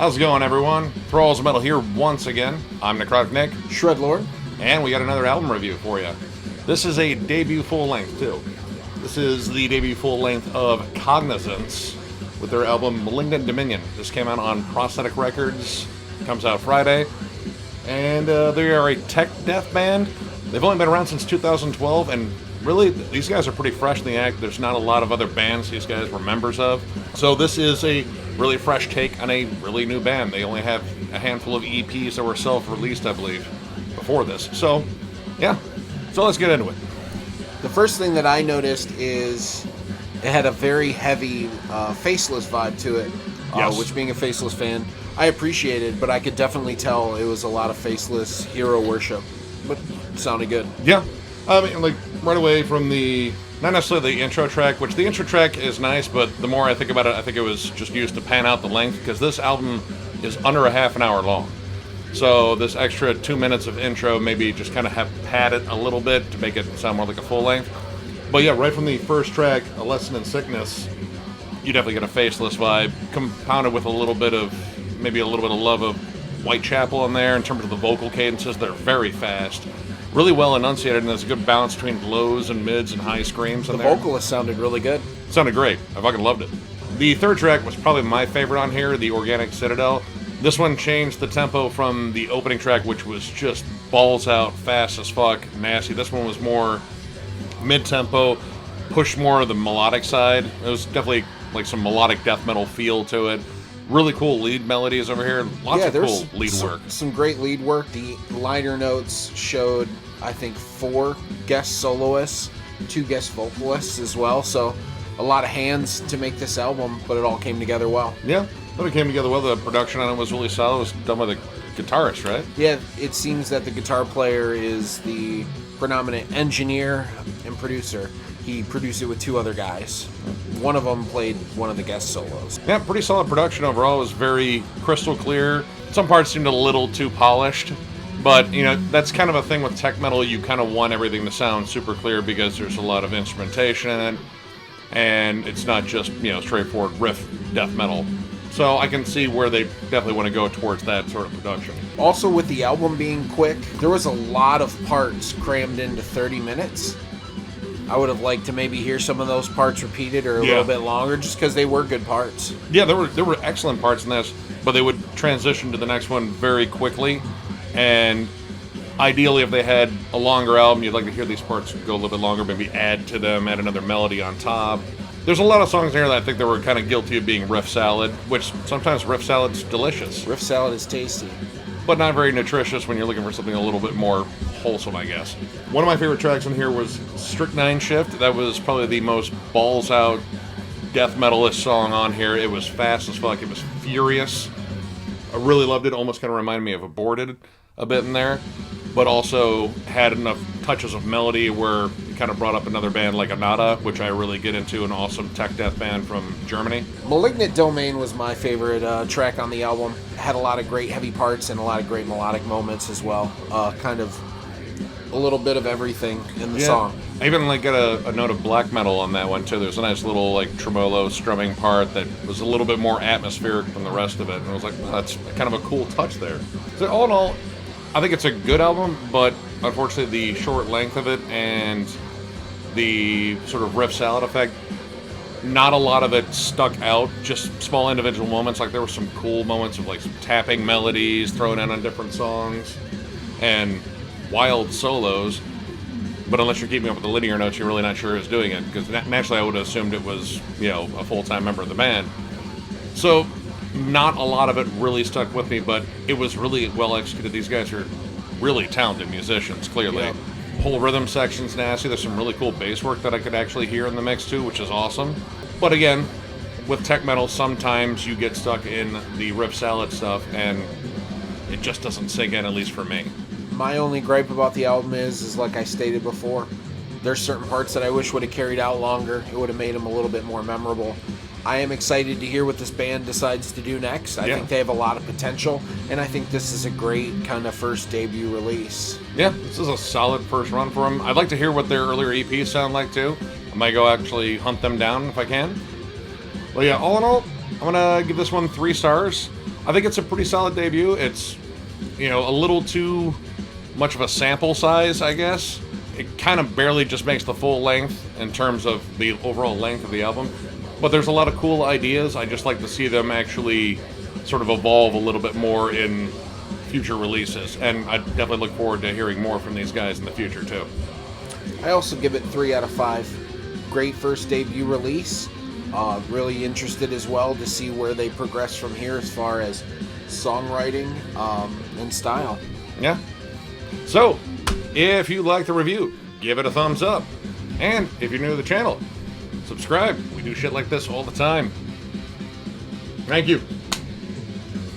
How's it going, everyone? Thralls of Metal here once again. I'm Necrotic Nick. Shredlord. And we got another album review for you. This is a debut full-length, too. This is the debut full-length of Cognizance with their album Malignant Dominion. This came out on Prosthetic Records. Comes out Friday. And they are a tech death band. They've only been around since 2012, and really, these guys are pretty fresh in the act. There's not a lot of other bands these guys were members of. So this is a really fresh take on a really new band. They only have a handful of EPs that were self-released, I believe, before this. So, yeah. So let's get into it. The first thing that I noticed is it had a very heavy Faceless vibe to it, Yes. Which, being a Faceless fan, I appreciated, but I could definitely tell it was a lot of Faceless hero worship. But it sounded good. Yeah. I mean, like, right away from not necessarily the intro track, which the intro track is nice, but the more I think about it, I think it was just used to pan out the length, because this album is under a half an hour long. So this extra 2 minutes of intro maybe just kind of have padded a little bit to make it sound more like a full length. But yeah, right from the first track, A Lesson in Sickness, you definitely get a Faceless vibe, compounded with maybe a little bit of love of Whitechapel in there in terms of the vocal cadences. They're very fast. Really well enunciated, and there's a good balance between lows and mids and high screams in The there. vocalist sounded really good. Sounded great. I fucking loved it. The third track was probably my favorite on here, The Organic Citadel. This one changed the tempo from the opening track, which was just balls out, fast as fuck, nasty. This one was more mid-tempo, pushed more of the melodic side. It was definitely like some melodic death metal feel to it. Really cool lead melodies over here. Lots of cool lead work. Some great lead work. The liner notes showed, I think, 4 guest soloists, 2 guest vocalists as well. So a lot of hands to make this album, but it all came together well. Yeah, but it came together well. The production on it was really solid. It was done by the guitarist, right? Yeah, it seems that the guitar player is the predominant engineer and producer. He produced it with 2 other guys. One of them played one of the guest solos. Yeah, pretty solid production overall. It was very crystal clear. Some parts seemed a little too polished, but, you know, that's kind of a thing with tech metal. You kind of want everything to sound super clear because there's a lot of instrumentation in it, and it's not just, you know, straightforward riff death metal. So I can see where they definitely want to go towards that sort of production. Also, with the album being quick, there was a lot of parts crammed into 30 minutes. I would have liked to maybe hear some of those parts repeated or a little bit longer, just because they were good parts. Yeah, there were excellent parts in this, but they would transition to the next one very quickly. And ideally, if they had a longer album, you'd like to hear these parts go a little bit longer, maybe add to them, add another melody on top. There's a lot of songs here that I think they were kind of guilty of being riff salad, which sometimes riff salad's delicious. Riff salad is tasty. But not very nutritious when you're looking for something a little bit more wholesome, I guess. One of my favorite tracks on here was Strychnine Shift. That was probably the most balls out death metalist song on here. It was fast as fuck. It was furious. I really loved it. Almost kind of reminded me of Aborted a bit in there, but also had enough touches of melody where it kind of brought up another band like Anata, which I really get into, an awesome tech death band from Germany. Malignant Domain was my favorite track on the album. It had a lot of great heavy parts and a lot of great melodic moments as well. Kind of a little bit of everything in the song. I even got a note of black metal on that one too. There's a nice little tremolo strumming part that was a little bit more atmospheric than the rest of it, and I was like, well, that's kind of a cool touch there. So all in all, I think it's a good album, but unfortunately the short length of it and the sort of riff salad effect, not a lot of it stuck out, just small individual moments. Like there were some cool moments of some tapping melodies thrown in on different songs and wild solos, but unless you're keeping up with the linear notes, you're really not sure who's doing it, because naturally I would have assumed it was, a full-time member of the band. So not a lot of it really stuck with me, but it was really well executed. These guys are really talented musicians, clearly. Yeah. Whole rhythm section's nasty. There's some really cool bass work that I could actually hear in the mix too, which is awesome. But again, with tech metal, sometimes you get stuck in the riff salad stuff, and it just doesn't sink in, at least for me. My only gripe about the album is like I stated before, there's certain parts that I wish would have carried out longer. It would have made them a little bit more memorable. I am excited to hear what this band decides to do next. I think they have a lot of potential, and I think this is a great kind of first debut release. Yeah, this is a solid first run for them. I'd like to hear what their earlier EPs sound like too. I might go actually hunt them down if I can. Well, yeah, all in all, I'm going to give this one 3 stars. I think it's a pretty solid debut. It's, you know, a little too much of a sample size, I guess. It kind of barely just makes the full length in terms of the overall length of the album. But there's a lot of cool ideas. I just like to see them actually sort of evolve a little bit more in future releases. And I definitely look forward to hearing more from these guys in the future, too. I also give it 3 out of 5. Great first debut release. Really interested as well to see where they progress from here as far as songwriting and style. Yeah. So, if you like the review, give it a thumbs up. And if you're new to the channel, subscribe. We do shit like this all the time. Thank you.